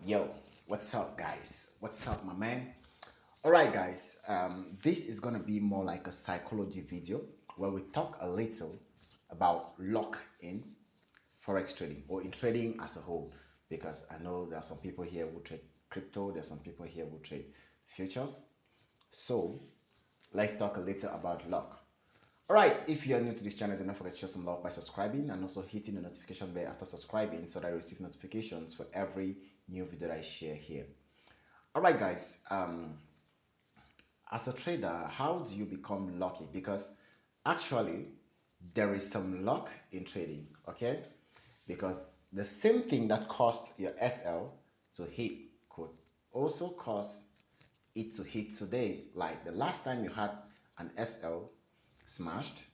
Yo, what's up, guys? What's up, my man? All right, guys. This is gonna be more like a psychology video where we talk a little about luck in forex trading or in trading as a whole. Because I know there are some people here who trade crypto. There are some people here who trade futures. So let's talk a little about luck. All right, if you are new to this channel, do not forget to show some love by subscribing and also hitting the notification bell after subscribing so that I receive notifications for every new video that I share here. All right, guys, as a trader, how do you become lucky? Because actually, there is some luck in trading, okay? Because the same thing that caused your SL to hit could also cause it to hit today. Like the last time you had an SL smashed,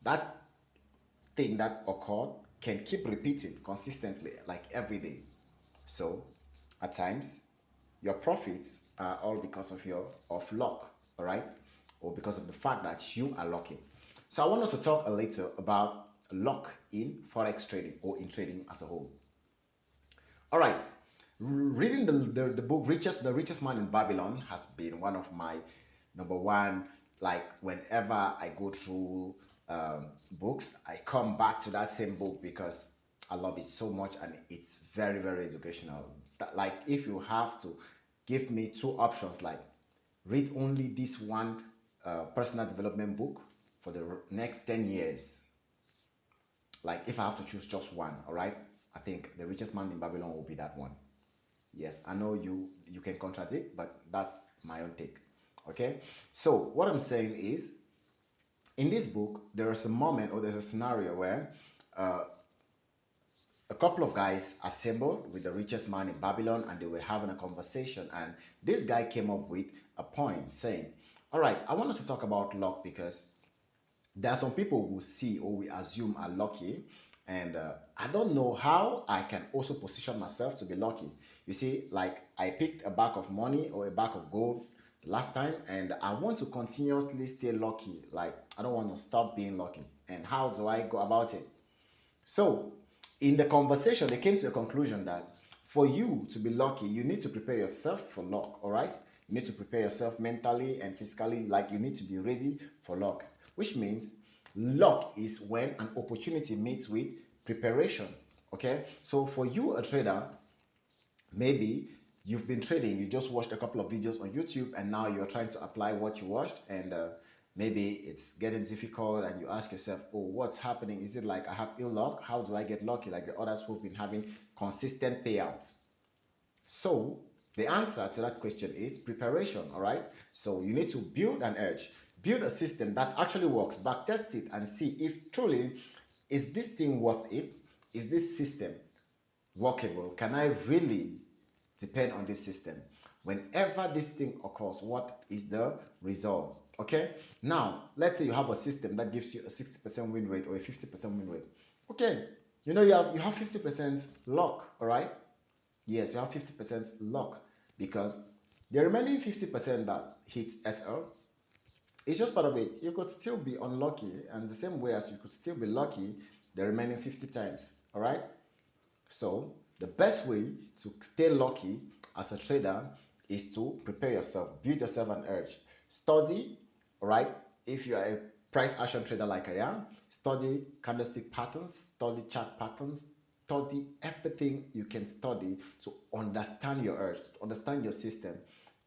that thing that occurred can keep repeating consistently, like every day. So at times, your profits are all because of your of luck, all right, or because of the fact that you are lucky. So I want us to talk a little about luck in forex trading or in trading as a whole. All right, reading the book the richest man in Babylon has been one of my number one. Like whenever I go through books, I come back to that same book because I love it so much and it's very educational. Like if you have to give me two options, like read only this one personal development book for the next 10 years, like if I have to choose just one, all right, I think the richest man in Babylon will be that one. Yes, I know you can contradict, but that's my own take. Okay, so what I'm saying is, in this book, there is a moment or there's a scenario where uh, a couple of guys assembled with the richest man in Babylon and they were having a conversation. And this guy came up with a point saying, all right, I wanted to talk about luck because there are some people who see or we assume are lucky, and I don't know how I can also position myself to be lucky. You see, like I picked a bag of money or a bag of gold last time, and I want to continuously stay lucky. Like I don't want to stop being lucky. And how do I go about it? So, in the conversation, they came to a conclusion that for you to be lucky, you need to prepare yourself for luck, all right? You need to prepare yourself mentally and physically, like you need to be ready for luck, which means luck is when an opportunity meets with preparation, okay? So, for you, a trader, maybe you've been trading, you just watched a couple of videos on YouTube and now you're trying to apply what you watched, and maybe it's getting difficult and you ask yourself, oh, what's happening? Is it like I have ill luck? How do I get lucky like the others who've been having consistent payouts? So the answer to that question is preparation, all right? So you need to build an edge, build a system that actually works, back test it and see if truly is this thing worth it? Is this system workable? Can I really depend on this system? Whenever this thing occurs, what is the result? Okay, now let's say you have a system that gives you a 60% win rate or a 50% win rate. Okay, you have 50% luck, all right? Yes, you have 50% luck because the remaining 50% that hits SL, it's just part of it. You could still be unlucky, and the same way as you could still be lucky the remaining 50 times. All right. So the best way to stay lucky as a trader is to prepare yourself, build yourself an urge, study. All right. If you are a price action trader like I am, study candlestick patterns, study chart patterns, study everything you can study to understand your urge, to understand your system,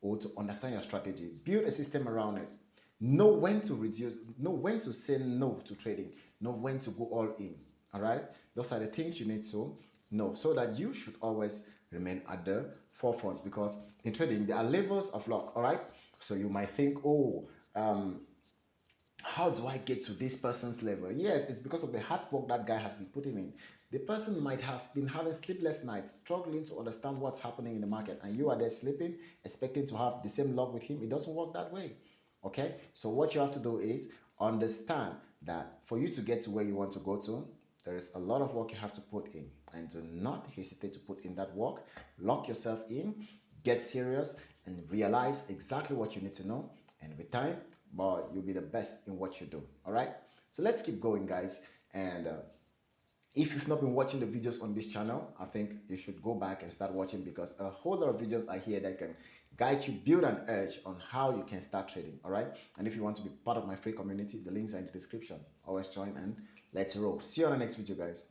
or to understand your strategy. Build a system around it. Know when to reduce, know when to say no to trading, know when to go all in. All right, those are the things you need to know so that you should always remain at the forefront, because in trading there are levels of luck. All right, so you might think, oh, how do I get to this person's level? Yes, it's because of the hard work that guy has been putting in. The person might have been having sleepless nights, struggling to understand what's happening in the market, and you are there sleeping, expecting to have the same luck with him. It doesn't work that way. Okay, so what you have to do is understand that for you to get to where you want to go to, there is a lot of work you have to put in, and do not hesitate to put in that work. Lock yourself in, get serious, and realize exactly what you need to know. And with time, boy, you'll be the best in what you do. All right, so let's keep going, guys. And If you've not been watching the videos on this channel, I think you should go back and start watching, because a whole lot of videos are here that can guide you, build an edge on how you can start trading. All right. And if you want to be part of my free community, the links are in the description. Always join and let's roll. See you on the next video, guys.